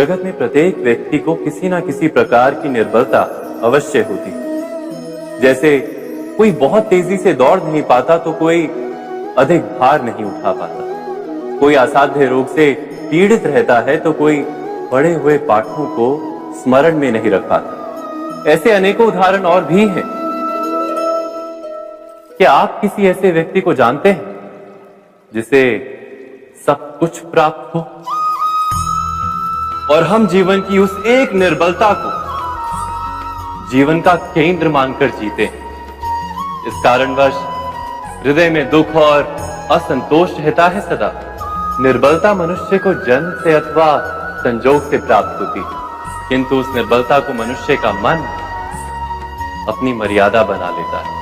जगत में प्रत्येक व्यक्ति को किसी ना किसी प्रकार की निर्बलता अवश्य होती है। जैसे कोई बहुत तेजी से दौड़ नहीं पाता तो कोई अधिक भार नहीं उठा पाता, कोई असाध्य रोग से पीड़ित रहता है तो कोई पढ़े हुए पाठों को स्मरण में नहीं रख पाता। ऐसे अनेकों उदाहरण और भी हैं। क्या आप किसी ऐसे व्यक्ति को जानते हैं जिसे सब कुछ प्राप्त हो और हम जीवन की उस एक निर्बलता को जीवन का केंद्र मानकर जीते हैं? इस कारणवश हृदय में दुख और असंतोष रहता है सदा। निर्बलता मनुष्य को जन्म से अथवा संजोग से प्राप्त होती है, किंतु उस निर्बलता को मनुष्य का मन अपनी मर्यादा बना लेता है।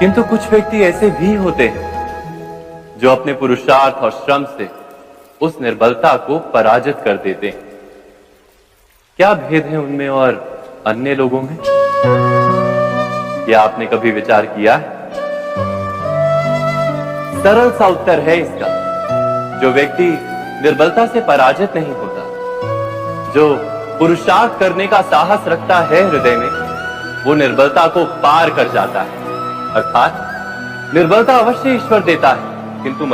किंतु कुछ व्यक्ति ऐसे भी होते हैं जो अपने पुरुषार्थ और श्रम से उस निर्बलता को पराजित कर देते हैं। क्या भेद है उनमें और अन्य लोगों में? क्या आपने कभी विचार किया है? सरल सा उत्तर है इसका। जो व्यक्ति निर्बलता से पराजित नहीं होता, जो पुरुषार्थ करने का साहस रखता है हृदय में, वो निर्बलता को पार कर जाता है। अर्थात निर्बलता अवश्य ईश्वर देता है, किंतु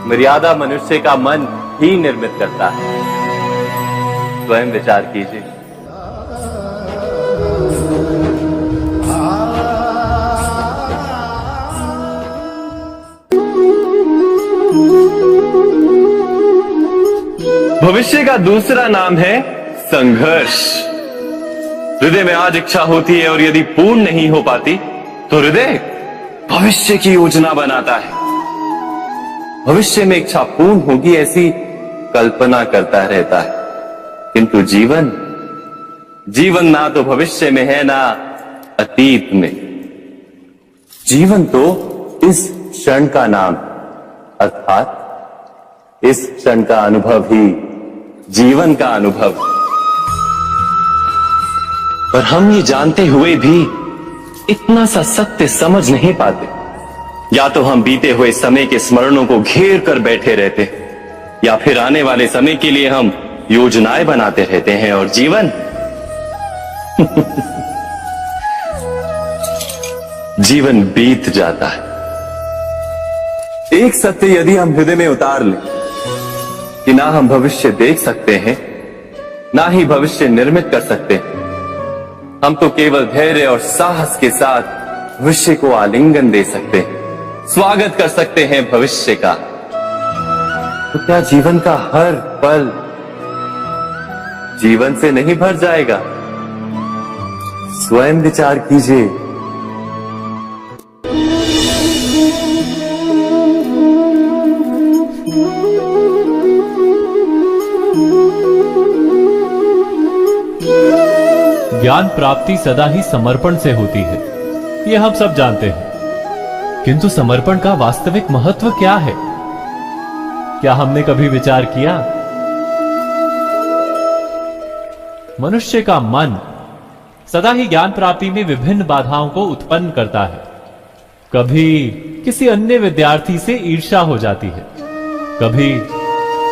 मर्यादा मनुष्य का मन ही निर्मित करता है। स्वयं विचार कीजिए। भविष्य का दूसरा नाम है संघर्ष। हृदय में आज इच्छा होती है और यदि पूर्ण नहीं हो पाती तो हृदय भविष्य की योजना बनाता है। भविष्य में इच्छा पूर्ण होगी ऐसी कल्पना करता रहता है, किंतु जीवन ना तो भविष्य में है ना अतीत में। जीवन तो इस क्षण का नाम, अर्थात इस क्षण का अनुभव ही जीवन का अनुभव। पर हम ये जानते हुए भी इतना सा सत्य समझ नहीं पाते। या तो हम बीते हुए समय के स्मरणों को घेर कर बैठे रहते, या फिर आने वाले समय के लिए हम योजनाएं बनाते रहते हैं और जीवन जीवन बीत जाता है। एक सत्य यदि हम हृदय में उतार लें कि ना हम भविष्य देख सकते हैं, ना ही भविष्य निर्मित कर सकते हैं, हम तो केवल धैर्य और साहस के साथ भविष्य को आलिंगन दे सकते हैं, स्वागत कर सकते हैं भविष्य का। तो क्या जीवन का हर पल जीवन से नहीं भर जाएगा? स्वयं विचार कीजिए। ज्ञान प्राप्ति सदा ही समर्पण से होती है, यह हम सब जानते हैं। किंतु समर्पण का वास्तविक महत्व क्या है? क्या हमने कभी विचार किया? मनुष्य का मन सदा ही ज्ञान प्राप्ति में विभिन्न बाधाओं को उत्पन्न करता है। कभी किसी अन्य विद्यार्थी से ईर्ष्या हो जाती है, कभी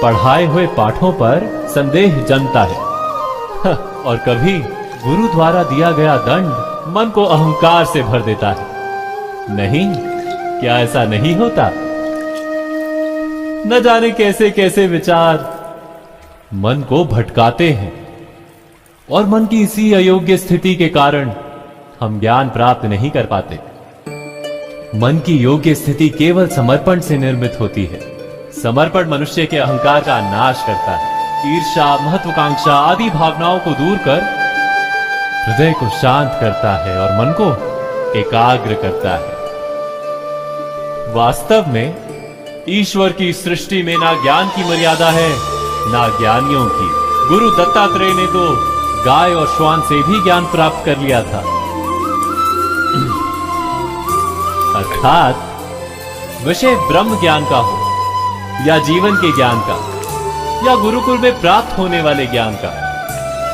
पढ़ाए हुए पाठों पर संदेह जमता है और कभी गुरु द्वारा दिया गया दंड मन को अहंकार से भर देता है। नहीं, क्या ऐसा नहीं होता? न जाने कैसे कैसे विचार मन को भटकाते हैं और मन की इसी अयोग्य स्थिति के कारण हम ज्ञान प्राप्त नहीं कर पाते। मन की योग्य स्थिति केवल समर्पण से निर्मित होती है। समर्पण मनुष्य के अहंकार का नाश करता है, ईर्ष्या, महत्वाकांक्षा आदि भावनाओं को दूर कर हृदय को शांत करता है और मन को एकाग्र करता है। वास्तव में ईश्वर की सृष्टि में ना ज्ञान की मर्यादा है ना ज्ञानियों की। गुरु दत्तात्रेय ने तो गाय और श्वान से भी ज्ञान प्राप्त कर लिया था। अर्थात विषय ब्रह्म ज्ञान का हो या जीवन के ज्ञान का या गुरुकुल में प्राप्त होने वाले ज्ञान का,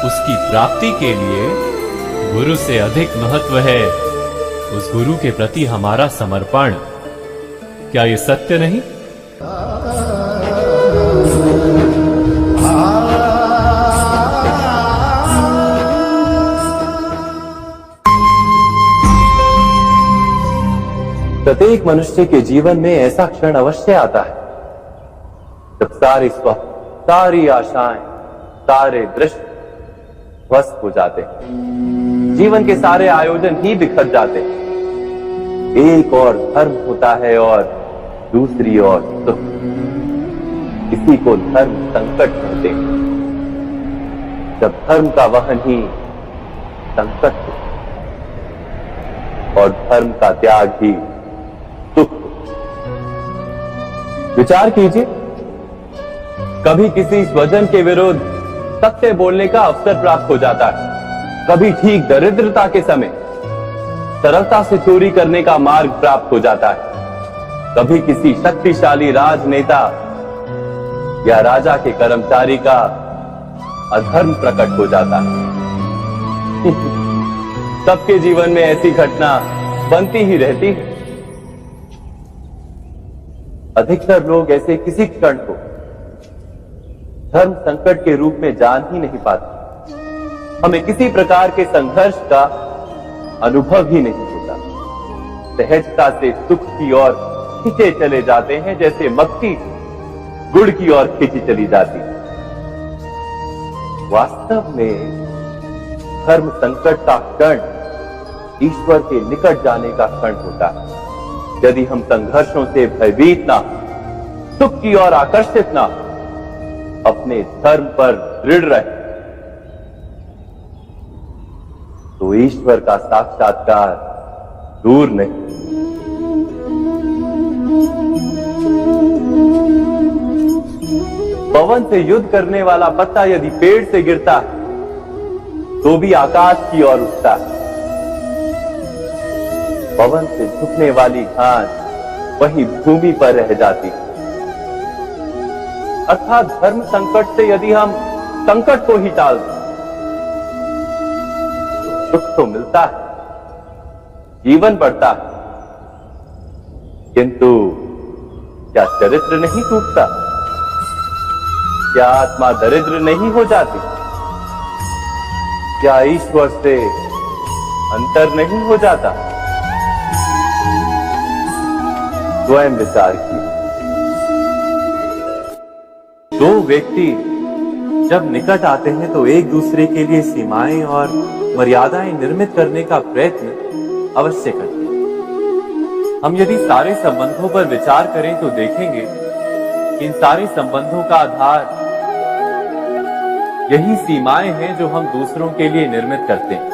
उसकी प्राप्ति के लिए गुरु से अधिक महत्व है उस गुरु के प्रति हमारा समर्पण। क्या ये सत्य नहीं? प्रत्येक मनुष्य के जीवन में ऐसा क्षण अवश्य आता है जब सारे स्वप्न, सारी आशाएं, सारे दृश्य ध्वस्त हो जाते हैं। जीवन के सारे आयोजन ही बिखर जाते हैं। एक और धर्म होता है और दूसरी ओर सुख। इसी को धर्म संकट कहते हैं। जब धर्म का वहन ही संकट हो और धर्म का त्याग ही सुख हो। विचार कीजिए, कभी किसी स्वजन के विरुद्ध सत्य बोलने का अवसर प्राप्त हो जाता है, कभी ठीक दरिद्रता के समय सरलता से चोरी करने का मार्ग प्राप्त हो जाता है, कभी किसी शक्तिशाली राजनेता या राजा के कर्मचारी का अधर्म प्रकट हो जाता है। सबके जीवन में ऐसी घटना बनती ही रहती है। अधिकतर लोग ऐसे किसी क्षण को धर्म संकट के रूप में जान ही नहीं पाते। हमें किसी प्रकार के संघर्ष का अनुभव ही नहीं होता। सहजता से सुख की ओर खींचे चले जाते हैं, जैसे मक्खी गुड़ की ओर खींची चली जाती है। वास्तव में धर्म संकट का क्षण ईश्वर के निकट जाने का क्षण होता है। यदि हम संघर्षों से भयभीत ना, सुख की ओर आकर्षित ना, अपने धर्म पर दृढ़ रहे, तो ईश्वर का साक्षात्कार दूर नहीं। पवन से युद्ध करने वाला पत्ता यदि पेड़ से गिरता है तो भी आकाश की ओर उठता है। पवन से झुकने वाली घास वही भूमि पर रह जाती है। अर्थात धर्म संकट से यदि हम संकट को ही टाल दें तो सुख तो मिलता है, जीवन बढ़ता है, किंतु क्या चरित्र नहीं टूटता? क्या आत्मा दरिद्र नहीं हो जाती? क्या ईश्वर से अंतर नहीं हो जाता? स्वयं विचार कीजिए। दो व्यक्ति जब निकट आते हैं तो एक दूसरे के लिए सीमाएं और मर्यादाएं निर्मित करने का प्रयत्न अवश्य करते हैं। हम यदि सारे संबंधों पर विचार करें तो देखेंगे कि इन सारे संबंधों का आधार यही सीमाएं हैं जो हम दूसरों के लिए निर्मित करते हैं।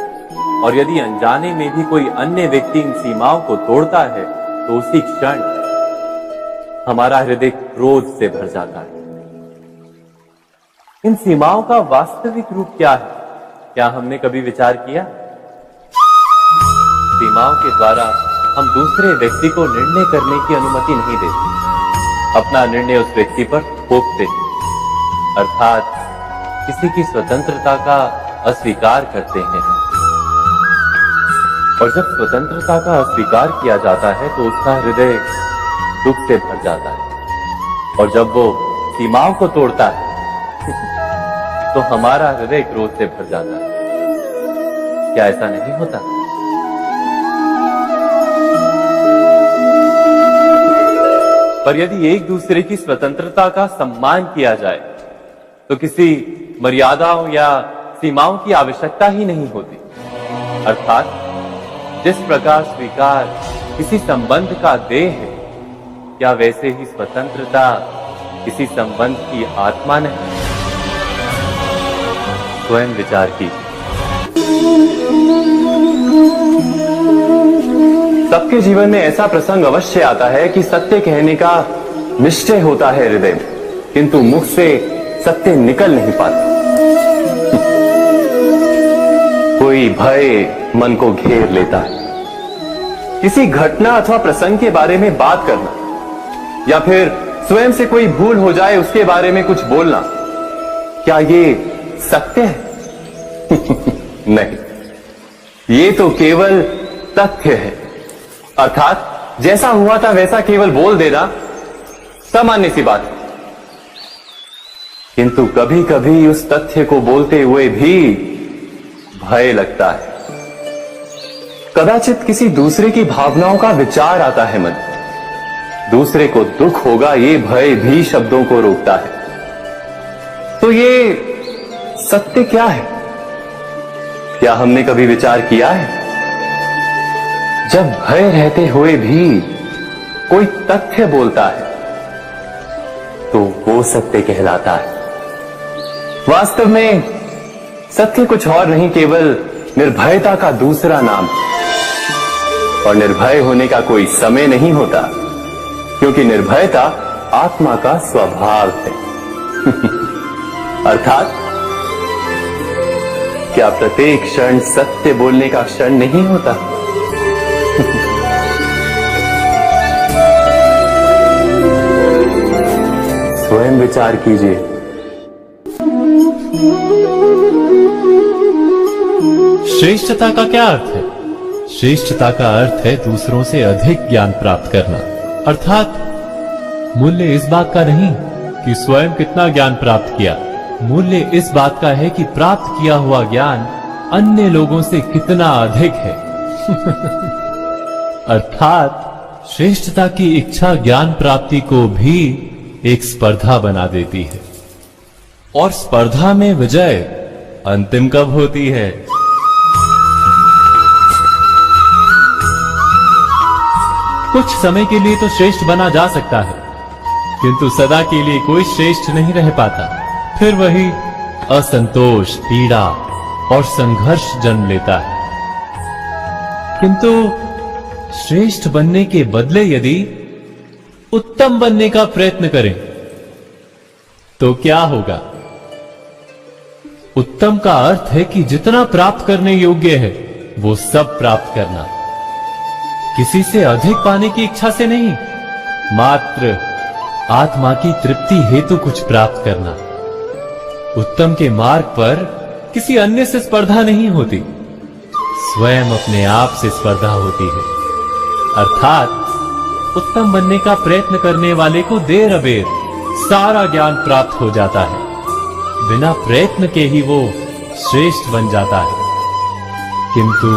और यदि अनजाने में भी कोई अन्य व्यक्ति इन सीमाओं को तोड़ता है तो उसी क्षण हमारा हृदय क्रोध से भर जाता है। इन सीमाओं का वास्तविक रूप क्या है? क्या हमने कभी विचार किया? सीमाओं के द्वारा हम दूसरे व्यक्ति को निर्णय करने की अनुमति नहीं देते, अपना निर्णय उस व्यक्ति पर थोप देते, अर्थात किसी की स्वतंत्रता का अस्वीकार करते हैं। और जब स्वतंत्रता का अस्वीकार किया जाता है तो उसका हृदय दुख से भर जाता है। और जब वो सीमाओं को तोड़ता है तो हमारा हृदय क्रोध से भर जाता है। क्या ऐसा नहीं होता? पर यदि एक दूसरे की स्वतंत्रता का सम्मान किया जाए तो किसी मर्यादाओं या सीमाओं की आवश्यकता ही नहीं होती। अर्थात जिस प्रकार स्वीकार किसी संबंध का देह है, क्या वैसे ही स्वतंत्रता किसी संबंध की आत्मा नहीं? स्वयं विचार कीजिए। सबके जीवन में ऐसा प्रसंग अवश्य आता है कि सत्य कहने का निश्चय होता है हृदय में, किंतु मुख से सत्य निकल नहीं पाता। कोई भय मन को घेर लेता है। किसी घटना अथवा प्रसंग के बारे में बात करना या फिर स्वयं से कोई भूल हो जाए उसके बारे में कुछ बोलना, क्या ये सत्य है? नहीं, ये तो केवल तथ्य है। अर्थात जैसा हुआ था वैसा केवल बोल देना सामान्य सी बात है। किंतु कभी कभी उस तथ्य को बोलते हुए भी भय लगता है। कदाचित किसी दूसरे की भावनाओं का विचार आता है मन, दूसरे को दुख होगा ये भय भी शब्दों को रोकता है। तो ये सत्य क्या है? क्या हमने कभी विचार किया है? जब भय रहते हुए भी कोई तथ्य बोलता है तो वो सत्य कहलाता है। वास्तव में सत्य कुछ और नहीं, केवल निर्भयता का दूसरा नाम। और निर्भय होने का कोई समय नहीं होता, क्योंकि निर्भयता आत्मा का स्वभाव है। अर्थात क्या प्रत्येक क्षण सत्य बोलने का क्षण नहीं होता? स्वयं विचार कीजिए। श्रेष्ठता का क्या अर्थ है? श्रेष्ठता का अर्थ है दूसरों से अधिक ज्ञान प्राप्त करना। अर्थात मूल्य इस बात का नहीं कि स्वयं कितना ज्ञान प्राप्त किया, मूल्य इस बात का है कि प्राप्त किया हुआ ज्ञान अन्य लोगों से कितना अधिक है। अर्थात श्रेष्ठता की इच्छा ज्ञान प्राप्ति को भी एक स्पर्धा बना देती है। और स्पर्धा में विजय अंतिम कब होती है? कुछ समय के लिए तो श्रेष्ठ बना जा सकता है, किंतु सदा के लिए कोई श्रेष्ठ नहीं रह पाता। फिर वही असंतोष, पीड़ा और संघर्ष जन्म लेता है। किंतु श्रेष्ठ बनने के बदले यदि उत्तम बनने का प्रयत्न करें तो क्या होगा? उत्तम का अर्थ है कि जितना प्राप्त करने योग्य है वो सब प्राप्त करना, किसी से अधिक पाने की इच्छा से नहीं, मात्र आत्मा की तृप्ति हेतु कुछ प्राप्त करना। उत्तम के मार्ग पर किसी अन्य से स्पर्धा नहीं होती, स्वयं अपने आप से स्पर्धा होती है। अर्थात उत्तम बनने का प्रयत्न करने वाले को देर अबेर सारा ज्ञान प्राप्त हो जाता है, बिना प्रयत्न के ही वो श्रेष्ठ बन जाता है। किंतु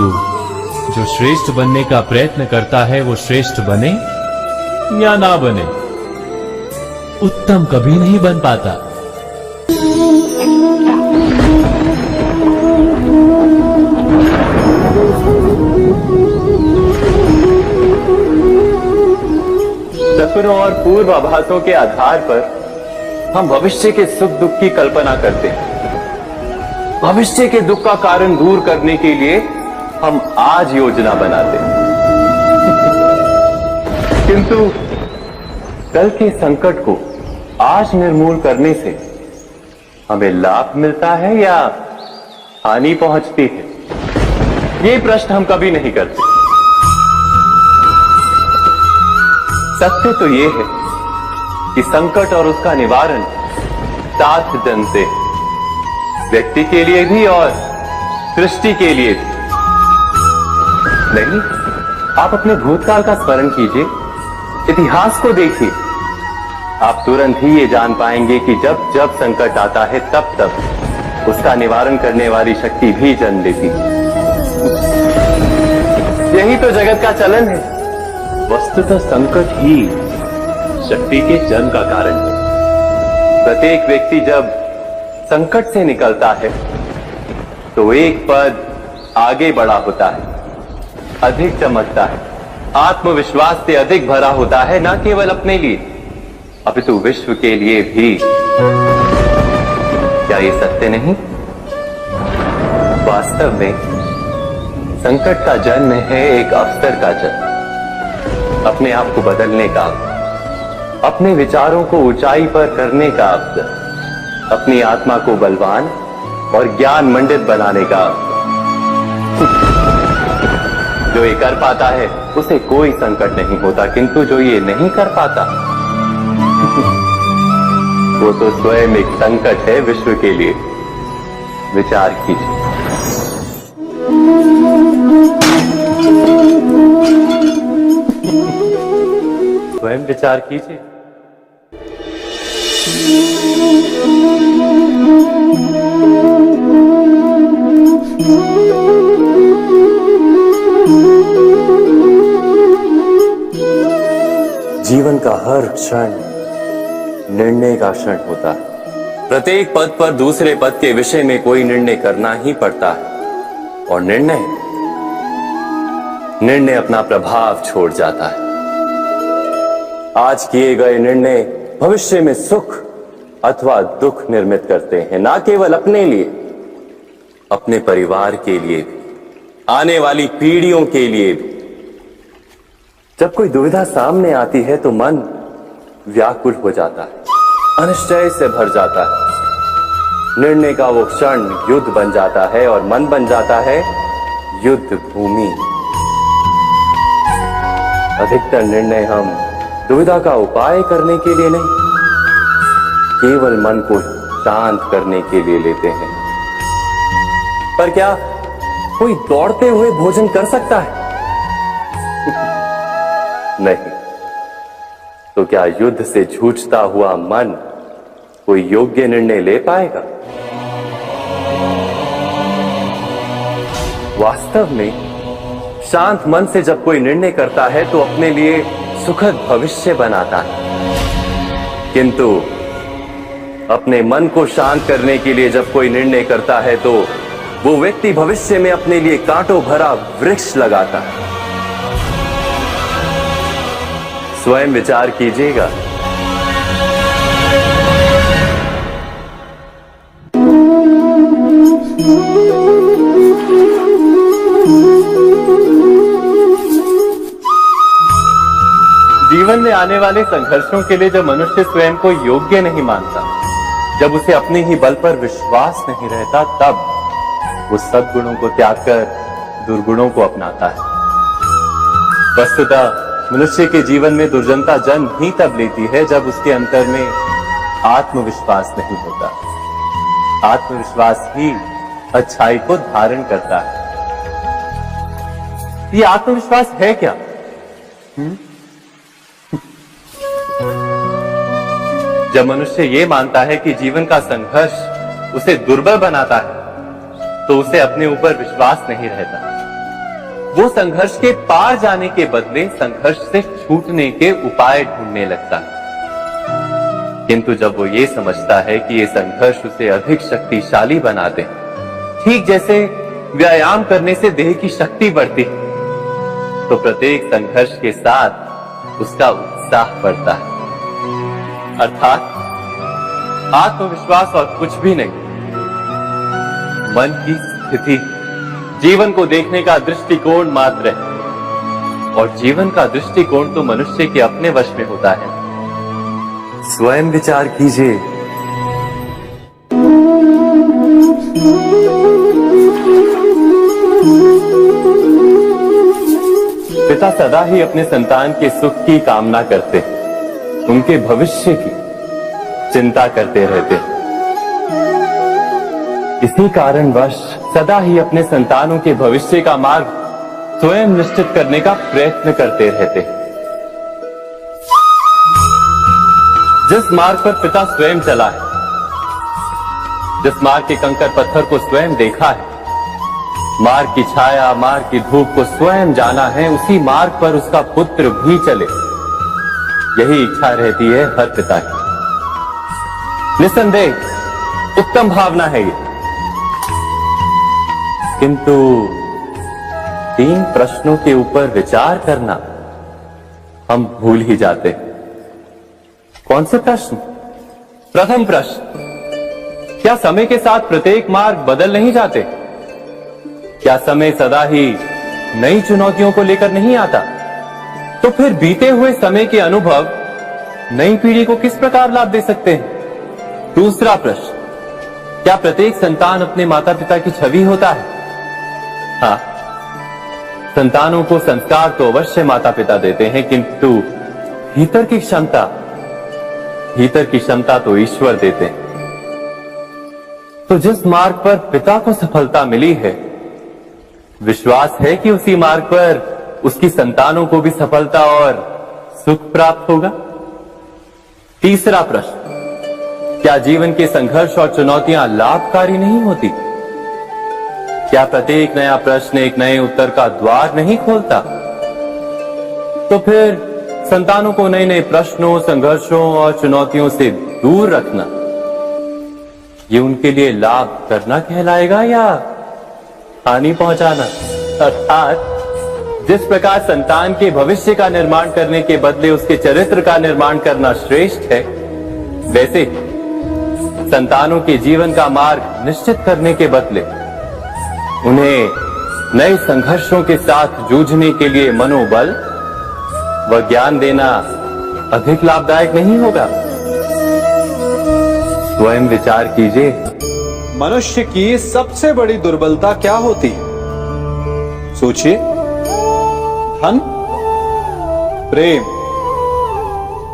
जो श्रेष्ठ बनने का प्रयत्न करता है वो श्रेष्ठ बने या ना बने, उत्तम कभी नहीं बन पाता। सपनों और पूर्वाभासों के आधार पर हम भविष्य के सुख दुख की कल्पना करते हैं। भविष्य के दुख का कारण दूर करने के लिए हम आज योजना बनाते हैं। किंतु कल के संकट को आज निर्मूल करने से हमें लाभ मिलता है या हानि पहुंचती है? ये प्रश्न हम कभी नहीं करते। सत्य तो ये है कि संकट और उसका निवारण साथ जन से, व्यक्ति के लिए भी और सृष्टि के लिए भी। नहीं, आप अपने भूतकाल का स्मरण कीजिए, इतिहास को देखिए, आप तुरंत ही ये जान पाएंगे कि जब जब संकट आता है तब तब उसका निवारण करने वाली शक्ति भी जन्म लेती है। यही तो जगत का चलन है। वस्तुतः संकट ही शक्ति के जन्म का कारण है। प्रत्येक व्यक्ति जब संकट से निकलता है तो एक पद आगे बढ़ा होता है, अधिक चमकता है, आत्मविश्वास से अधिक भरा होता है, न केवल अपने लिए अपितु विश्व के लिए भी। क्या ये सत्य नहीं? वास्तव में संकट का जन्म है एक अवसर का जन्म, अपने आप को बदलने का, अपने विचारों को ऊंचाई पर करने का अवसर, अपनी आत्मा को बलवान और ज्ञान मंडित बनाने का अवसर। जो ये कर पाता है उसे कोई संकट नहीं होता, किंतु जो ये नहीं कर पाता वो तो स्वयं एक संकट है विश्व के लिए। विचार कीजिए। स्वयं विचार कीजिए। जीवन का हर क्षण निर्णय का क्षण होता है। प्रत्येक पद पर दूसरे पद के विषय में कोई निर्णय करना ही पड़ता है और निर्णय अपना प्रभाव छोड़ जाता है। आज किए गए निर्णय भविष्य में सुख अथवा दुख निर्मित करते हैं, ना केवल अपने लिए, अपने परिवार के लिए भी, आने वाली पीढ़ियों के लिए भी। जब कोई दुविधा सामने आती है तो मन व्याकुल हो जाता है, अनिश्चय से भर जाता है। निर्णय का वो क्षण युद्ध बन जाता है और मन बन जाता है युद्ध भूमि। अधिकतर निर्णय हम दुविधा का उपाय करने के लिए नहीं, केवल मन को शांत करने के लिए लेते हैं। पर क्या कोई दौड़ते हुए भोजन कर सकता है? नहीं। तो क्या युद्ध से जूझता हुआ मन कोई योग्य निर्णय ले पाएगा? वास्तव में शांत मन से जब कोई निर्णय करता है तो अपने लिए सुखद भविष्य बनाता है, किंतु अपने मन को शांत करने के लिए जब कोई निर्णय करता है तो वो व्यक्ति भविष्य में अपने लिए कांटों भरा वृक्ष लगाता है। स्वयं विचार कीजिएगा। जीवन में आने वाले संघर्षों के लिए जब मनुष्य स्वयं को योग्य नहीं मानता, जब उसे अपने ही बल पर विश्वास नहीं रहता, तब वो सद्गुणों को त्याग कर दुर्गुणों को अपनाता है। वस्तुतः मनुष्य के जीवन में दुर्जनता जन्म ही तब लेती है जब उसके अंतर में आत्मविश्वास नहीं होता। आत्मविश्वास ही अच्छाई को धारण करता है। ये आत्मविश्वास है क्या? जब मनुष्य ये मानता है कि जीवन का संघर्ष उसे दुर्बल बनाता है, तो उसे अपने ऊपर विश्वास नहीं रहता। वो संघर्ष के पार जाने के बदले संघर्ष से छूटने के उपाय ढूंढने लगता है। किंतु जब वो ये समझता है कि ये संघर्ष उसे अधिक शक्तिशाली बनाते, ठीक जैसे व्यायाम करने से देह की शक्ति बढ़ती है, तो प्रत्येक संघर्ष के साथ उसका उत्साह बढ़ता है। अर्थात आत्मविश्वास और कुछ भी नहीं, मन की स्थिति, जीवन को देखने का दृष्टिकोण मात्र है। और जीवन का दृष्टिकोण तो मनुष्य के अपने वश में होता है। स्वयं विचार कीजिए। पिता सदा ही अपने संतान के सुख की कामना करते, उनके भविष्य की चिंता करते रहते। इसी कारणवश सदा ही अपने संतानों के भविष्य का मार्ग स्वयं निश्चित करने का प्रयत्न करते रहते। जिस मार्ग पर पिता स्वयं चला है, जिस मार्ग के कंकर पत्थर को स्वयं देखा है, मार्ग की छाया, मार्ग की धूप को स्वयं जाना है, उसी मार्ग पर उसका पुत्र भी चले, यही इच्छा रहती है हर पिता की। निसंदेह उत्तम भावना है ये। किंतु 3 प्रश्नों के ऊपर विचार करना हम भूल ही जाते। कौन से प्रश्न? प्रथम प्रश्न, क्या समय के साथ प्रत्येक मार्ग बदल नहीं जाते? क्या समय सदा ही नई चुनौतियों को लेकर नहीं आता? तो फिर बीते हुए समय के अनुभव नई पीढ़ी को किस प्रकार लाभ दे सकते हैं? दूसरा प्रश्न, क्या प्रत्येक संतान अपने माता पिता की छवि होता है? हाँ, संतानों को संस्कार तो अवश्य माता पिता देते हैं, किंतु भीतर की क्षमता तो ईश्वर देते हैं। तो जिस मार्ग पर पिता को सफलता मिली है, विश्वास है कि उसी मार्ग पर उसकी संतानों को भी सफलता और सुख प्राप्त होगा। तीसरा प्रश्न, क्या जीवन के संघर्ष और चुनौतियां लाभकारी नहीं होती? क्या प्रत्येक नया प्रश्न एक नए उत्तर का द्वार नहीं खोलता? तो फिर संतानों को नए नए प्रश्नों, संघर्षों और चुनौतियों से दूर रखना, ये उनके लिए लाभ करना कहलाएगा या हानि पहुंचाना? अर्थात जिस प्रकार संतान के भविष्य का निर्माण करने के बदले उसके चरित्र का निर्माण करना श्रेष्ठ है, वैसे संतानों के जीवन का मार्ग निश्चित करने के बदले उन्हें नए संघर्षों के साथ जूझने के लिए मनोबल व ज्ञान देना अधिक लाभदायक नहीं होगा? स्वयं विचार कीजिए। मनुष्य की सबसे बड़ी दुर्बलता क्या होती है? सोचिए। धन, प्रेम,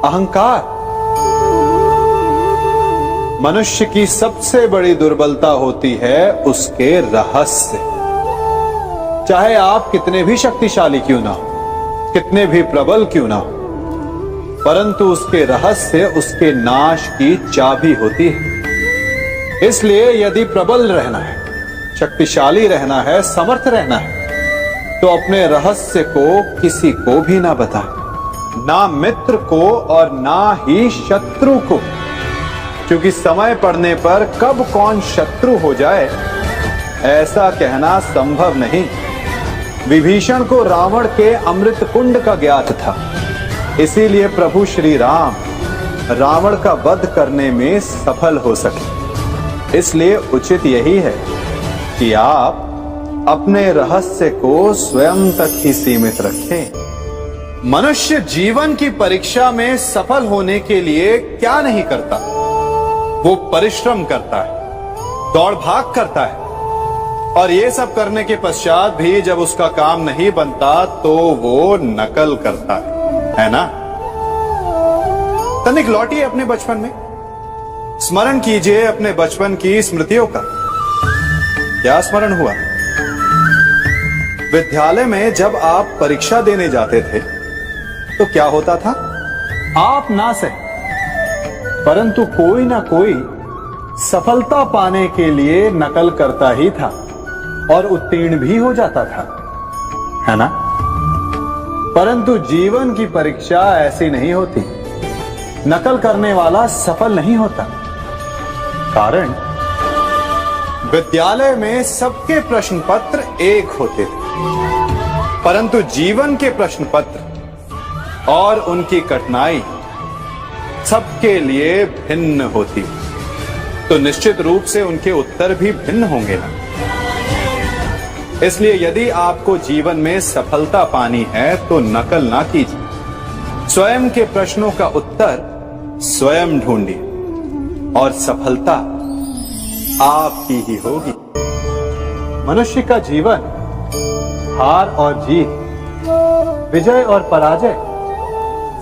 अहंकार। मनुष्य की सबसे बड़ी दुर्बलता होती है उसके रहस्य। चाहे आप कितने भी शक्तिशाली क्यों ना हो, कितने भी प्रबल क्यों ना हो, परंतु उसके रहस्य उसके नाश की चाबी होती है। इसलिए यदि प्रबल रहना है, शक्तिशाली रहना है, समर्थ रहना है, तो अपने रहस्य को किसी को भी ना बताए, ना मित्र को और ना ही शत्रु को, क्योंकि समय पड़ने पर कब कौन शत्रु हो जाए ऐसा कहना संभव नहीं। विभीषण को रावण के अमृत कुंड का ज्ञात था, इसीलिए प्रभु श्री राम रावण का वध करने में सफल हो सके। इसलिए उचित यही है कि आप अपने रहस्य को स्वयं तक ही सीमित रखें। मनुष्य जीवन की परीक्षा में सफल होने के लिए क्या नहीं करता? वो परिश्रम करता है, दौड़ भाग करता है, और ये सब करने के पश्चात भी जब उसका काम नहीं बनता तो वो नकल करता है ना? तनिक लौटिए अपने बचपन में, स्मरण कीजिए अपने बचपन की स्मृतियों का। क्या स्मरण हुआ? विद्यालय में जब आप परीक्षा देने जाते थे तो क्या होता था? आप ना सही, परंतु कोई ना कोई सफलता पाने के लिए नकल करता ही था और उत्तीर्ण भी हो जाता था, है ना? परंतु जीवन की परीक्षा ऐसी नहीं होती। नकल करने वाला सफल नहीं होता। कारण विद्यालय में सबके प्रश्न पत्र एक होते थे, परंतु जीवन के प्रश्न पत्र और उनकी कठिनाई सबके लिए भिन्न होती, तो निश्चित रूप से उनके उत्तर भी भिन्न होंगे ना। इसलिए यदि आपको जीवन में सफलता पानी है तो नकल ना कीजिए, स्वयं के प्रश्नों का उत्तर स्वयं ढूंढिए और सफलता आपकी ही होगी। मनुष्य का जीवन हार और जीत, विजय और पराजय,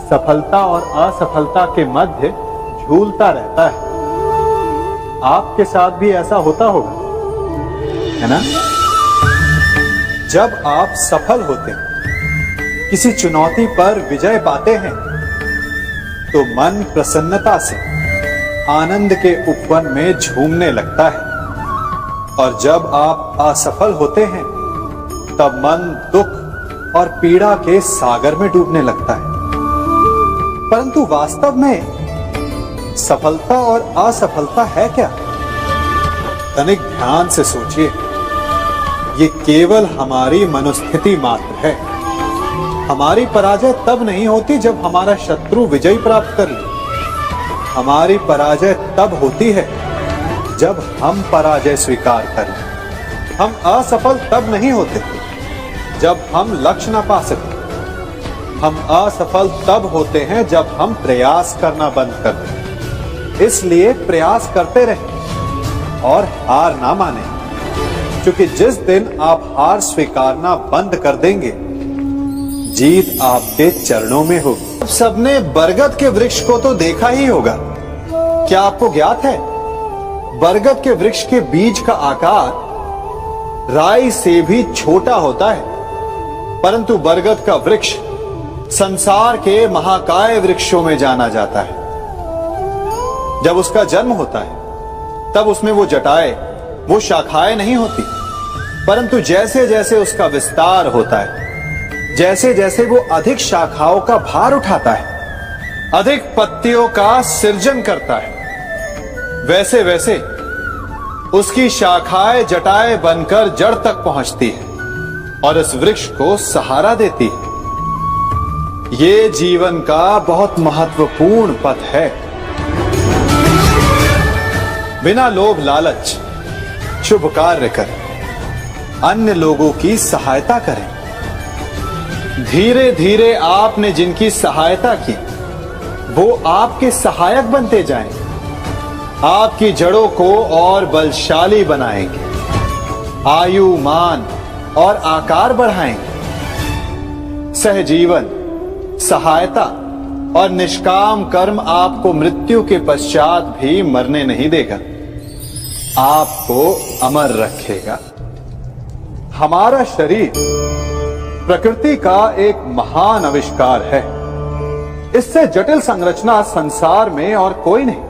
सफलता और असफलता के मध्य झूलता रहता है। आपके साथ भी ऐसा होता होगा, है ना? जब आप सफल होते हैं, किसी चुनौती पर विजय पाते हैं, तो मन प्रसन्नता से आनंद के उपवन में झूमने लगता है, और जब आप असफल होते हैं तब मन दुख और पीड़ा के सागर में डूबने लगता है। परंतु वास्तव में सफलता और असफलता है क्या? तनिक ध्यान से सोचिए। ये केवल हमारी मनोस्थिति मात्र है। हमारी पराजय तब नहीं होती जब हमारा शत्रु विजय प्राप्त कर ले। हमारी पराजय तब होती है जब हम पराजय स्वीकार करें। हम असफल तब नहीं होते जब हम लक्ष्य ना पा सके। हम असफल तब होते हैं जब हम प्रयास करना बंद कर दें। इसलिए प्रयास करते रहें और हार ना माने, क्योंकि जिस दिन आप हार स्वीकारना बंद कर देंगे, जीत आपके चरणों में होगी। अब सबने बरगद के वृक्ष को तो देखा ही होगा। क्या आपको ज्ञात है बरगद के वृक्ष के बीज का आकार राई से भी छोटा होता है, परंतु बरगद का वृक्ष संसार के महाकाय वृक्षों में जाना जाता है। जब उसका जन्म होता है तब उसमें वो जटाएं, वो शाखाएं नहीं होती, परंतु जैसे जैसे उसका विस्तार होता है, जैसे जैसे वो अधिक शाखाओं का भार उठाता है, अधिक पत्तियों का सृजन करता है, वैसे वैसे उसकी शाखाएं जटाएं बनकर जड़ तक पहुंचती है और इस वृक्ष को सहारा देती है। ये जीवन का बहुत महत्वपूर्ण पथ है। बिना लोभ लालच शुभ कार्य करें, अन्य लोगों की सहायता करें। धीरे धीरे आपने जिनकी सहायता की वो आपके सहायक बनते जाएं, आपकी जड़ों को और बलशाली बनाएंगे, आयु मान और आकार बढ़ाएंगे। सहजीवन, सहायता और निष्काम कर्म आपको मृत्यु के पश्चात भी मरने नहीं देगा, आपको अमर रखेगा। हमारा शरीर प्रकृति का एक महान आविष्कार है। इससे जटिल संरचना संसार में और कोई नहीं।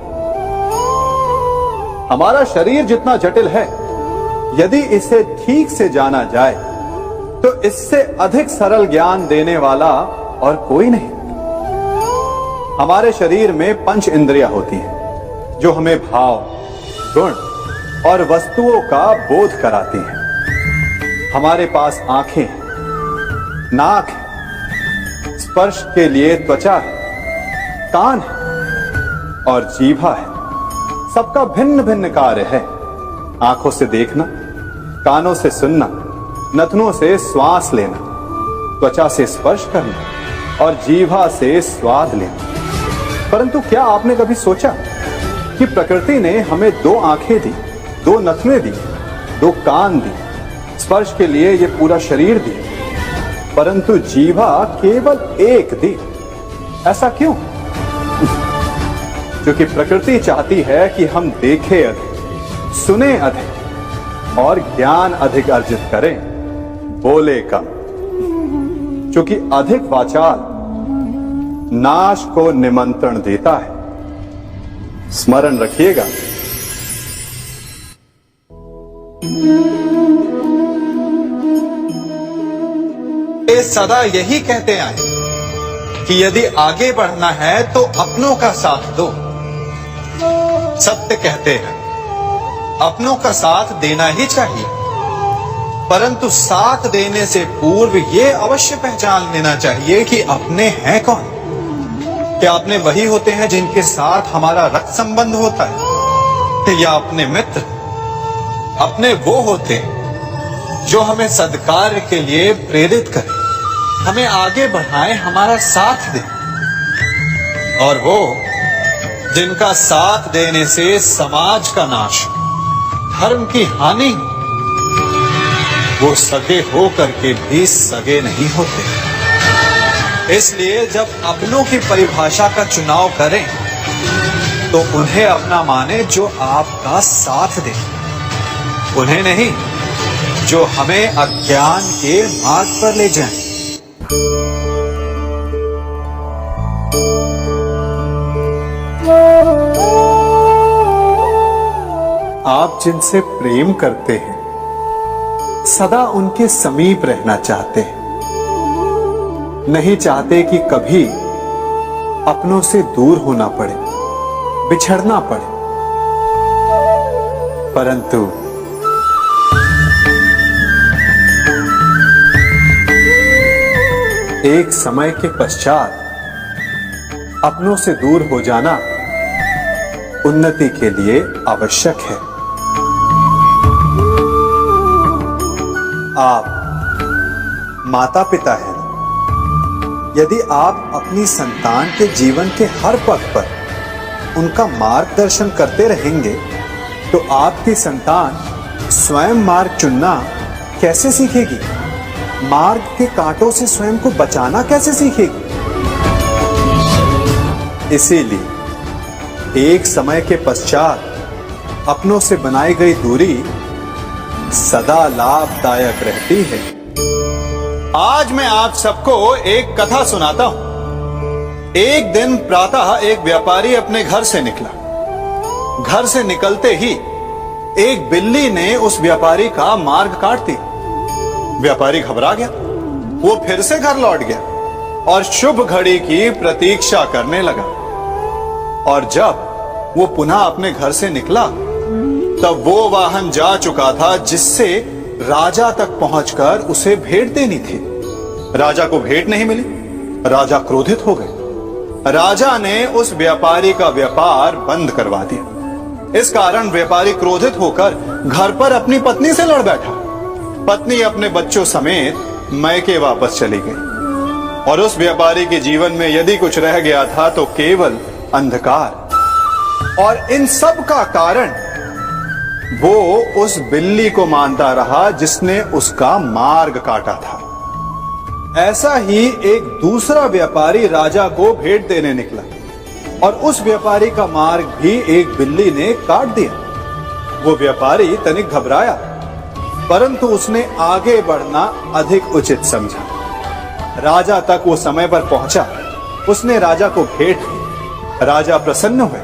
हमारा शरीर जितना जटिल है, यदि इसे ठीक से जाना जाए तो इससे अधिक सरल ज्ञान देने वाला और कोई नहीं। हमारे शरीर में पंच इंद्रियां होती हैं जो हमें भाव, गुण और वस्तुओं का बोध कराती हैं। हमारे पास आंखें हैं, नाक है, स्पर्श के लिए त्वचा है, कान है और जीभा है। सबका भिन्न भिन्न कार्य है। आंखों से देखना, कानों से सुनना, नथनों से श्वास लेना, त्वचा से स्पर्श करना और जीभा से स्वाद लेना। परंतु क्या आपने कभी सोचा कि प्रकृति ने हमें 2 आंखें दी, 2 नथने दी, 2 कान दी, स्पर्श के लिए ये पूरा शरीर दिया, परंतु जीभा केवल 1 दी? ऐसा क्यों? क्योंकि प्रकृति चाहती है कि हम देखें अधिक, सुने अधिक और ज्ञान अधिक अर्जित करें, बोले कम। क्योंकि अधिक वाचाल नाश को निमंत्रण देता है। स्मरण रखिएगा। ये सदा यही कहते आए कि यदि आगे बढ़ना है तो अपनों का साथ दो। सत्य कहते हैं, अपनों का साथ देना ही चाहिए, परंतु साथ देने से पूर्व ये अवश्य पहचान लेना चाहिए कि अपने हैं कौन। क्या अपने वही होते हैं जिनके साथ हमारा रक्त संबंध होता है, या अपने मित्र? अपने वो होते हैं जो हमें सद्कार्य के लिए प्रेरित करें, हमें आगे बढ़ाएं, हमारा साथ दें। और वो जिनका साथ देने से समाज का नाश, धर्म की हानि, वो सगे हो करके भी सगे नहीं होते। इसलिए जब अपनों की परिभाषा का चुनाव करें तो उन्हें अपना माने जो आपका साथ दे, उन्हें नहीं जो हमें अज्ञान के मार्ग पर ले जाएं। आप जिनसे प्रेम करते हैं सदा उनके समीप रहना चाहते हैं, नहीं चाहते कि कभी अपनों से दूर होना पड़े, बिछड़ना पड़े। परंतु एक समय के पश्चात अपनों से दूर हो जाना उन्नति के लिए आवश्यक है। आप माता पिता हैं। यदि आप अपनी संतान के जीवन के हर पग पर उनका मार्गदर्शन करते रहेंगे तो आपकी संतान स्वयं मार्ग चुनना कैसे सीखेगी? मार्ग के कांटों से स्वयं को बचाना कैसे सीखेगी? इसीलिए एक समय के पश्चात अपनों से बनाई गई दूरी सदा लाभदायक रहती है। आज मैं आप सबको एक कथा सुनाता हूं। एक दिन प्रातः एक व्यापारी अपने घर से निकला। घर से निकलते ही एक बिल्ली ने उस व्यापारी का मार्ग काट दिया। व्यापारी घबरा गया, वो फिर से घर लौट गया और शुभ घड़ी की प्रतीक्षा करने लगा। और जब वो पुनः अपने घर से निकला तब वो वाहन जा चुका था जिससे राजा तक पहुंचकर उसे भेंट देनी थी। राजा को भेंट नहीं मिली। राजा क्रोधित हो गए। राजा ने उस व्यापारी का व्यापार बंद करवा दिया। इस कारण व्यापारी क्रोधित होकर घर पर अपनी पत्नी से लड़ बैठा। पत्नी अपने बच्चों समेत मैके वापस चली गई और उस व्यापारी के जीवन में यदि कुछ रह गया था तो केवल अंधकार। और इन सब का कारण वो उस बिल्ली को मानता रहा जिसने उसका मार्ग काटा था। ऐसा ही एक दूसरा व्यापारी राजा को भेंट देने निकला और उस व्यापारी का मार्ग भी एक बिल्ली ने काट दिया। वो व्यापारी तनिक घबराया, परंतु उसने आगे बढ़ना अधिक उचित समझा। राजा तक वो समय पर पहुंचा। उसने राजा को भेंट दी। राजा प्रसन्न हुए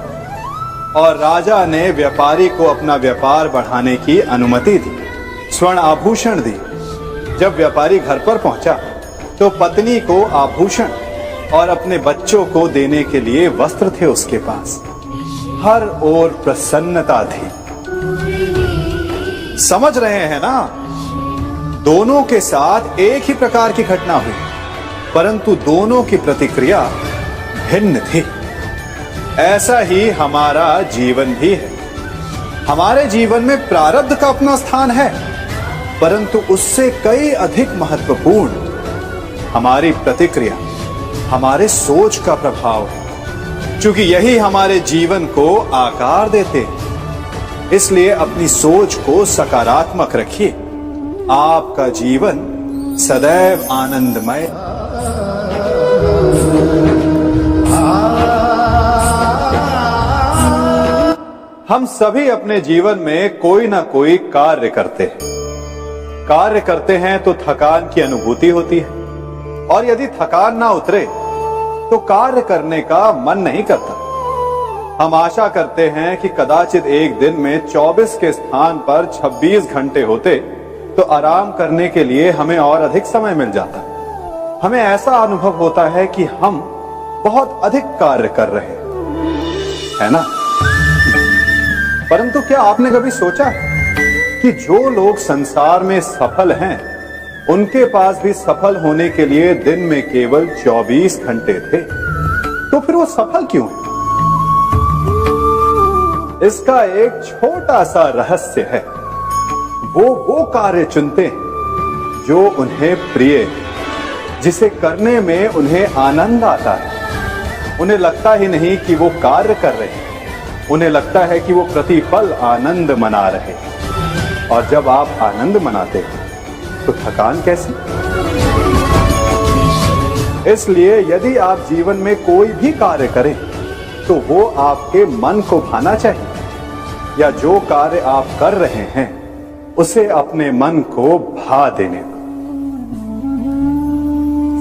और राजा ने व्यापारी को अपना व्यापार बढ़ाने की अनुमति दी, स्वर्ण आभूषण दी। जब व्यापारी घर पर पहुंचा तो पत्नी को आभूषण और अपने बच्चों को देने के लिए वस्त्र थे उसके पास। हर ओर प्रसन्नता थी। समझ रहे हैं ना? दोनों के साथ एक ही प्रकार की घटना हुई, परंतु दोनों की प्रतिक्रिया भिन्न थी। ऐसा ही हमारा जीवन भी है। हमारे जीवन में प्रारब्ध का अपना स्थान है, परंतु उससे कई अधिक महत्वपूर्ण हमारी प्रतिक्रिया, हमारे सोच का प्रभाव है, क्योंकि यही हमारे जीवन को आकार देते हैं। इसलिए अपनी सोच को सकारात्मक रखिए। आपका जीवन सदैव आनंदमय। हम सभी अपने जीवन में कोई ना कोई कार्य करते हैं। कार्य करते हैं तो थकान की अनुभूति होती है और यदि थकान ना उतरे तो कार्य करने का मन नहीं करता। हम आशा करते हैं कि कदाचित एक दिन में 24 के स्थान पर 26 घंटे होते तो आराम करने के लिए हमें और अधिक समय मिल जाता। हमें ऐसा अनुभव होता है कि हम बहुत अधिक कार्य कर रहे हैं, है ना? परंतु क्या आपने कभी सोचा है कि जो लोग संसार में सफल हैं उनके पास भी सफल होने के लिए दिन में केवल 24 घंटे थे? तो फिर वो सफल क्यों है? इसका एक छोटा सा रहस्य है। वो कार्य चुनते हैं जो उन्हें प्रिय है, जिसे करने में उन्हें आनंद आता है। उन्हें लगता ही नहीं कि वो कार्य कर रहे हैं, उन्हें लगता है कि वो प्रतिपल आनंद मना रहे हैं। और जब आप आनंद मनाते हैं तो थकान कैसी? इसलिए यदि आप जीवन में कोई भी कार्य करें तो वो आपके मन को भाना चाहिए, या जो कार्य आप कर रहे हैं उसे अपने मन को भा देने दो।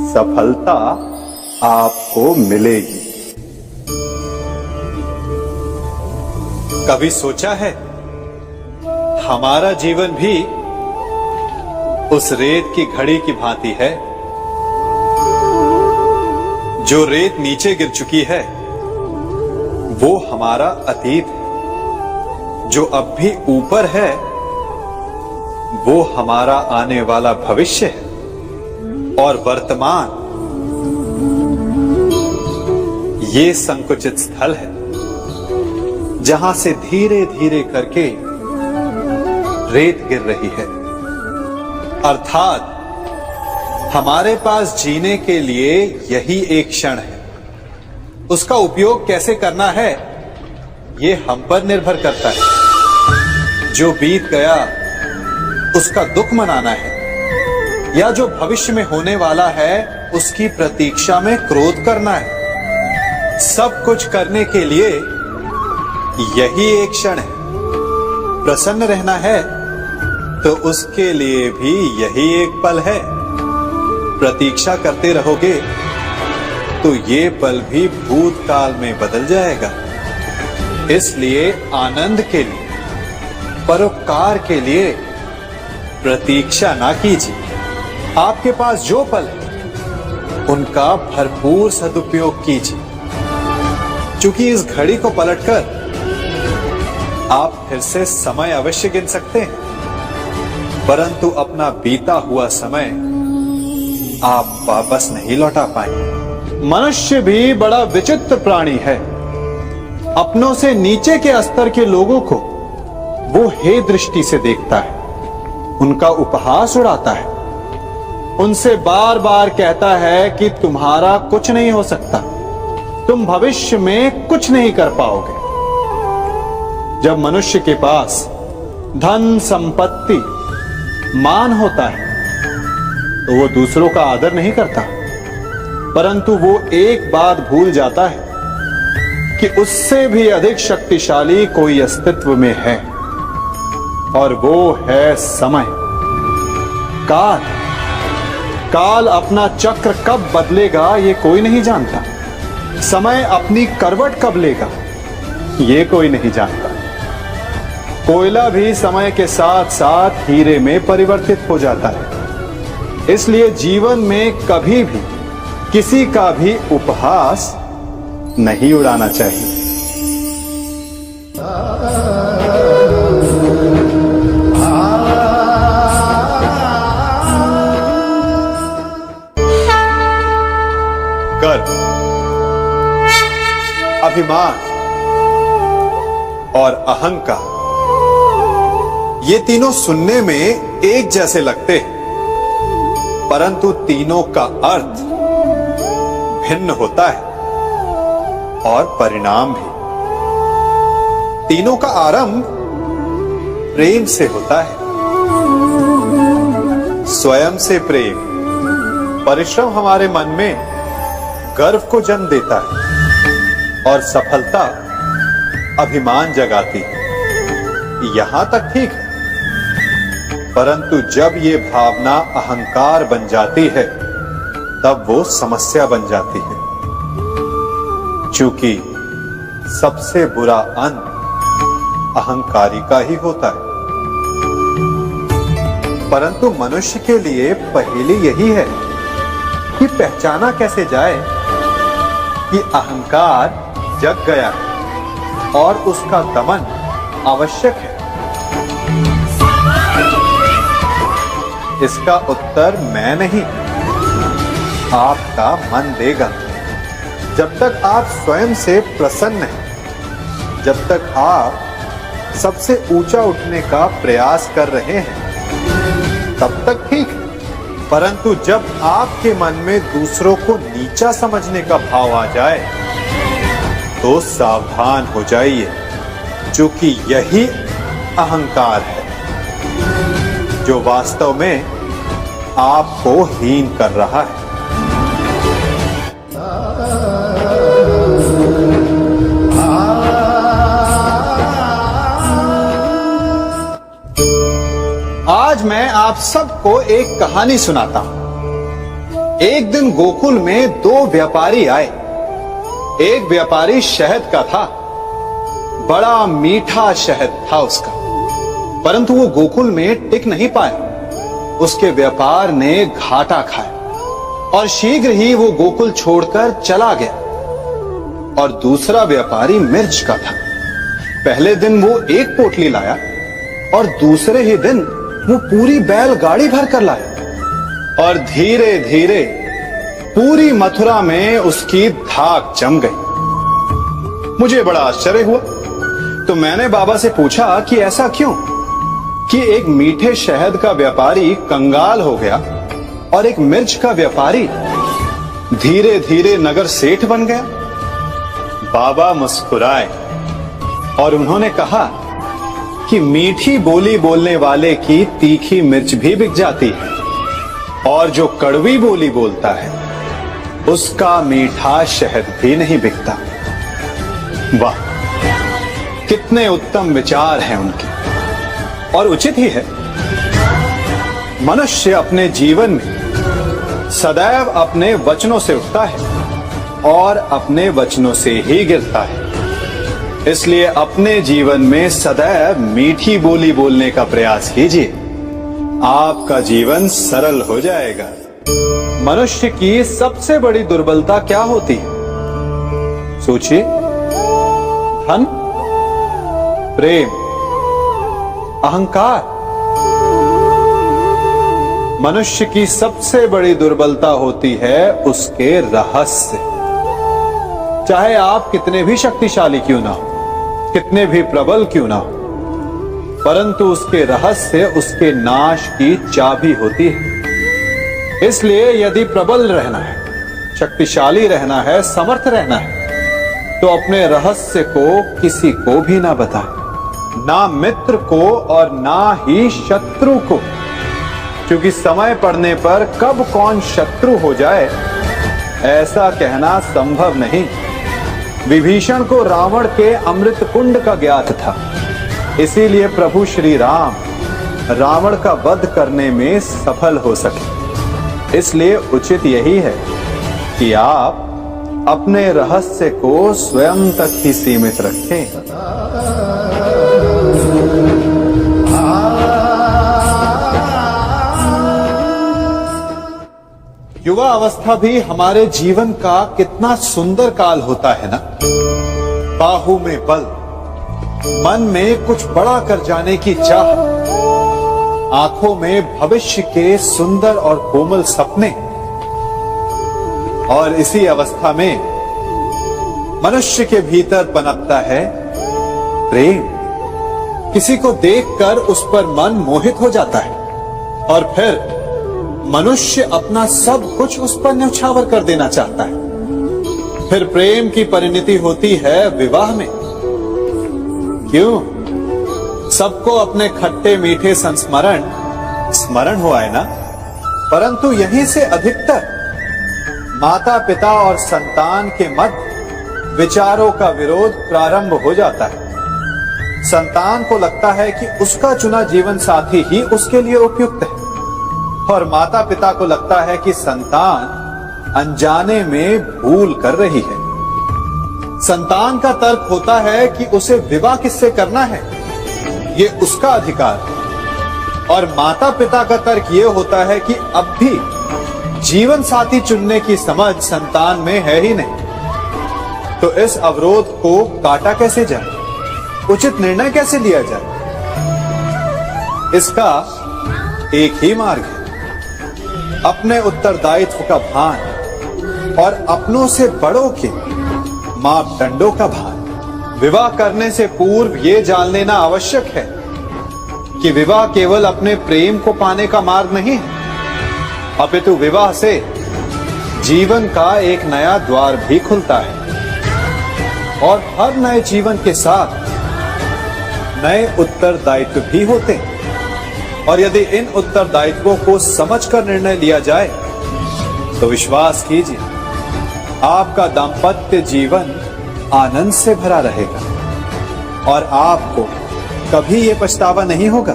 सफलता आपको मिलेगी। कभी सोचा है हमारा जीवन भी उस रेत की घड़ी की भांति है? जो रेत नीचे गिर चुकी है वो हमारा अतीत है। जो अब भी ऊपर है वो हमारा आने वाला भविष्य है। और वर्तमान ये संकुचित स्थल है जहां से धीरे धीरे करके रेत गिर रही है। अर्थात हमारे पास जीने के लिए यही एक क्षण है। उसका उपयोग कैसे करना है ये हम पर निर्भर करता है। जो बीत गया उसका दुख मनाना है, या जो भविष्य में होने वाला है उसकी प्रतीक्षा में क्रोध करना है। सब कुछ करने के लिए यही एक क्षण है। प्रसन्न रहना है तो उसके लिए भी यही एक पल है। प्रतीक्षा करते रहोगे तो ये पल भी भूतकाल में बदल जाएगा। इसलिए आनंद के लिए, परोपकार के लिए प्रतीक्षा ना कीजिए, आपके पास जो पल है उनका भरपूर सदुपयोग कीजिए, क्योंकि इस घड़ी को पलटकर आप फिर से समय अवश्य गिन सकते हैं, परंतु अपना बीता हुआ समय आप वापस नहीं लौटा पाएंगे। मनुष्य भी बड़ा विचित्र प्राणी है। अपनों से नीचे के स्तर के लोगों को वो हे दृष्टि से देखता है, उनका उपहास उड़ाता है, उनसे बार बार कहता है कि तुम्हारा कुछ नहीं हो सकता, तुम भविष्य में कुछ नहीं कर पाओगे। जब मनुष्य के पास धन, संपत्ति, मान होता है तो वो दूसरों का आदर नहीं करता, परंतु वो एक बात भूल जाता है कि उससे भी अधिक शक्तिशाली कोई अस्तित्व में है, और वो है समय। काल काल अपना चक्र कब बदलेगा ये कोई नहीं जानता। समय अपनी करवट कब लेगा ये कोई नहीं जानता। कोयला भी समय के साथ साथ हीरे में परिवर्तित हो जाता है। इसलिए जीवन में कभी भी किसी का भी उपहास नहीं उड़ाना चाहिए। गर्व, अभिमान और अहंकार, ये तीनों सुनने में एक जैसे लगते हैं, परंतु तीनों का अर्थ भिन्न होता है और परिणाम भी। तीनों का आरंभ प्रेम से होता है। स्वयं से प्रेम, परिश्रम हमारे मन में गर्व को जन्म देता है और सफलता अभिमान जगाती है। यहां तक ठीक है, परंतु जब ये भावना अहंकार बन जाती है तब वो समस्या बन जाती है, क्योंकि सबसे बुरा अंत अहंकारी का ही होता है। परंतु मनुष्य के लिए पहेली यही है कि पहचाना कैसे जाए कि अहंकार जग गया है और उसका दमन आवश्यक है। इसका उत्तर मैं नहीं, आपका मन देगा। जब तक आप स्वयं से प्रसन्न हैं, जब तक आप सबसे ऊंचा उठने का प्रयास कर रहे हैं, तब तक ठीक है। परंतु जब आपके मन में दूसरों को नीचा समझने का भाव आ जाए तो सावधान हो जाइए, क्योंकि यही अहंकार है जो वास्तव में आपको हीन कर रहा है। आज मैं आप सबको एक कहानी सुनाता हूं। एक दिन गोकुल में दो व्यापारी आए। एक व्यापारी शहद का था, बड़ा मीठा शहद था उसका, परंतु वो गोकुल में टिक नहीं पाया। उसके व्यापार ने घाटा खाया और शीघ्र ही वो गोकुल छोड़कर चला गया। और दूसरा व्यापारी मिर्च का था। पहले दिन वो एक पोटली लाया और दूसरे ही दिन वो पूरी बैलगाड़ी भर कर लाया, और धीरे धीरे पूरी मथुरा में उसकी धाक जम गई। मुझे बड़ा आश्चर्य हुआ, तो मैंने बाबा से पूछा कि ऐसा क्यों कि एक मीठे शहद का व्यापारी कंगाल हो गया और एक मिर्च का व्यापारी धीरे धीरे नगर सेठ बन गया। बाबा मुस्कुराए और उन्होंने कहा कि मीठी बोली बोलने वाले की तीखी मिर्च भी बिक जाती है, और जो कड़वी बोली बोलता है उसका मीठा शहद भी नहीं बिकता। वाह, कितने उत्तम विचार हैं उनके, और उचित ही है। मनुष्य अपने जीवन में सदैव अपने वचनों से उठता है और अपने वचनों से ही गिरता है। इसलिए अपने जीवन में सदैव मीठी बोली बोलने का प्रयास कीजिए, आपका जीवन सरल हो जाएगा। मनुष्य की सबसे बड़ी दुर्बलता क्या होती है? सोचिए। धन, प्रेम, अहंकार। मनुष्य की सबसे बड़ी दुर्बलता होती है उसके रहस्य। चाहे आप कितने भी शक्तिशाली क्यों ना हो, कितने भी प्रबल क्यों ना हो, परंतु उसके रहस्य उसके नाश की चाबी होती है। इसलिए यदि प्रबल रहना है, शक्तिशाली रहना है, समर्थ रहना है, तो अपने रहस्य को किसी को भी ना बताए, ना मित्र को और ना ही शत्रु को, क्योंकि समय पड़ने पर कब कौन शत्रु हो जाए ऐसा कहना संभव नहीं। विभीषण को रावण के अमृत कुंड का ज्ञात था, इसीलिए प्रभु श्री राम रावण का वध करने में सफल हो सके। इसलिए उचित यही है कि आप अपने रहस्य को स्वयं तक ही सीमित रखें। युवा अवस्था भी हमारे जीवन का कितना सुंदर काल होता है ना। बाहु में बल, मन में कुछ बड़ा कर जाने की चाह, आंखों में भविष्य के सुंदर और कोमल सपने। और इसी अवस्था में मनुष्य के भीतर पनपता है प्रेम। किसी को देखकर उस पर मन मोहित हो जाता है और फिर मनुष्य अपना सब कुछ उस पर न्यौछावर कर देना चाहता है। फिर प्रेम की परिणति होती है विवाह में। क्यों? सबको अपने खट्टे मीठे संस्मरण स्मरण हुआ है ना। परंतु यहीं से अधिकतर माता पिता और संतान के मध्य विचारों का विरोध प्रारंभ हो जाता है। संतान को लगता है कि उसका चुना जीवन साथी ही उसके लिए उपयुक्त है, और माता पिता को लगता है कि संतान अनजाने में भूल कर रही है। संतान का तर्क होता है कि उसे विवाह किससे करना है, ये उसका अधिकार है। और माता पिता का तर्क ये होता है कि अब भी जीवन साथी चुनने की समझ संतान में है ही नहीं। तो इस अवरोध को काटा कैसे जाए, उचित निर्णय कैसे लिया जाए? इसका एक ही मार्ग है, अपने उत्तरदायित्व का भान और अपनों से बड़ों के मापदंडों का भान। विवाह करने से पूर्व ये जान लेना आवश्यक है कि विवाह केवल अपने प्रेम को पाने का मार्ग नहीं है, अपितु विवाह से जीवन का एक नया द्वार भी खुलता है। और हर नए जीवन के साथ नए उत्तरदायित्व भी होते हैं। और यदि इन उत्तरदायित्वों को समझकर निर्णय लिया जाए तो विश्वास कीजिए आपका दाम्पत्य जीवन आनंद से भरा रहेगा और आपको कभी ये पछतावा नहीं होगा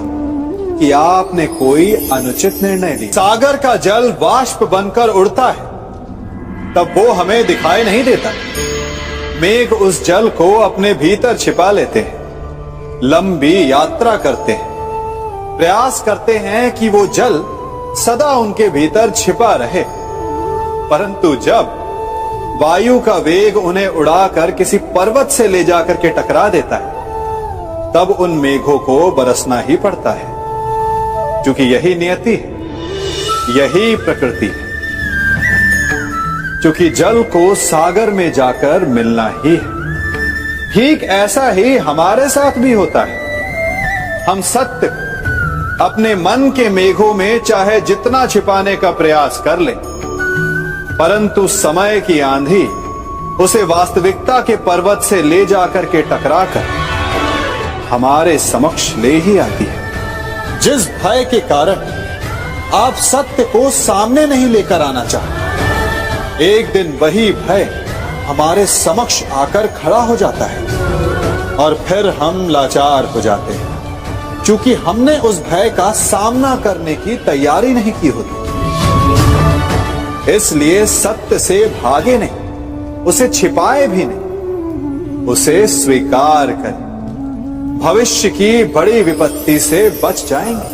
कि आपने कोई अनुचित निर्णय लिया। सागर का जल वाष्प बनकर उड़ता है, तब वो हमें दिखाई नहीं देता। मेघ उस जल को अपने भीतर छिपा लेते हैं, लंबी यात्रा करते हैं, प्रयास करते हैं कि वो जल सदा उनके भीतर छिपा रहे। परंतु जब वायु का वेग उन्हें उड़ाकर किसी पर्वत से ले जाकर के टकरा देता है, तब उन मेघों को बरसना ही पड़ता है, क्योंकि यही नियति है, यही प्रकृति है। क्योंकि जल को सागर में जाकर मिलना ही है। ठीक ऐसा ही हमारे साथ भी होता है। हम सत्य अपने मन के मेघों में चाहे जितना छिपाने का प्रयास कर ले, परंतु समय की आंधी उसे वास्तविकता के पर्वत से ले जाकर के टकराकर हमारे समक्ष ले ही आती है। जिस भय के कारण आप सत्य को सामने नहीं लेकर आना चाहते, एक दिन वही भय हमारे समक्ष आकर खड़ा हो जाता है और फिर हम लाचार हो जाते हैं, क्योंकि हमने उस भय का सामना करने की तैयारी नहीं की होती। इसलिए सत्य से भागे नहीं, उसे छिपाए भी नहीं, उसे स्वीकार करें। भविष्य की बड़ी विपत्ति से बच जाएंगे।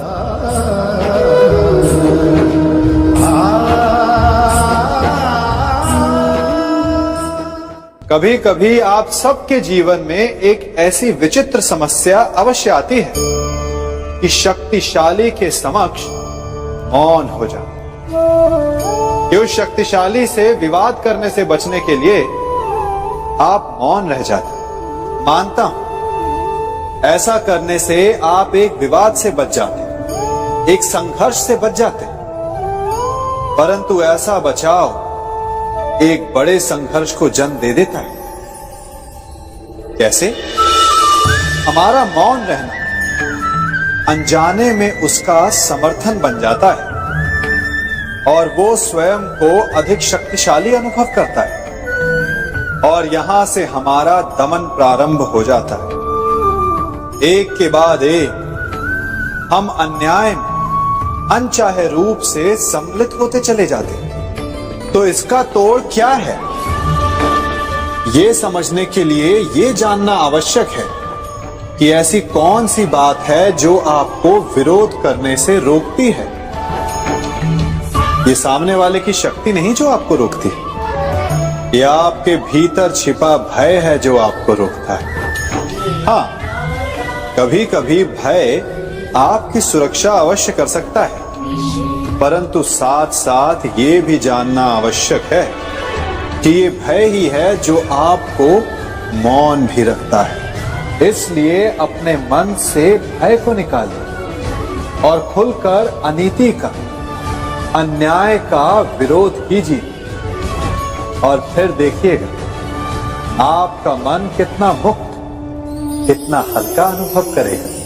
कभी कभी आप सबके जीवन में एक ऐसी विचित्र समस्या अवश्य आती है कि शक्तिशाली के समक्ष मौन हो जाए। कि उस शक्तिशाली से विवाद करने से बचने के लिए आप मौन रह जाते। मानता हूं ऐसा करने से आप एक विवाद से बच जाते, एक संघर्ष से बच जाते, परंतु ऐसा बचाव एक बड़े संघर्ष को जन्म दे देता है। कैसे? हमारा मौन रहना अनजाने में उसका समर्थन बन जाता है और वो स्वयं को अधिक शक्तिशाली अनुभव करता है और यहां से हमारा दमन प्रारंभ हो जाता है। एक के बाद एक हम अन्याय में अनचाहे रूप से सम्मिलित होते चले जाते हैं। तो इसका तोड़ क्या है? ये समझने के लिए ये जानना आवश्यक है कि ऐसी कौन सी बात है जो आपको विरोध करने से रोकती है। ये सामने वाले की शक्ति नहीं जो आपको रोकती है, ये आपके भीतर छिपा भय है जो आपको रोकता है। हां, कभी कभी भय आपकी सुरक्षा अवश्य कर सकता है, परंतु साथ साथ ये भी जानना आवश्यक है कि ये भय ही है जो आपको मौन भी रखता है। इसलिए अपने मन से भय को निकालिए और खुलकर अनीति का, अन्याय का विरोध कीजिए और फिर देखिएगा आपका मन कितना मुक्त, कितना हल्का अनुभव करेगा।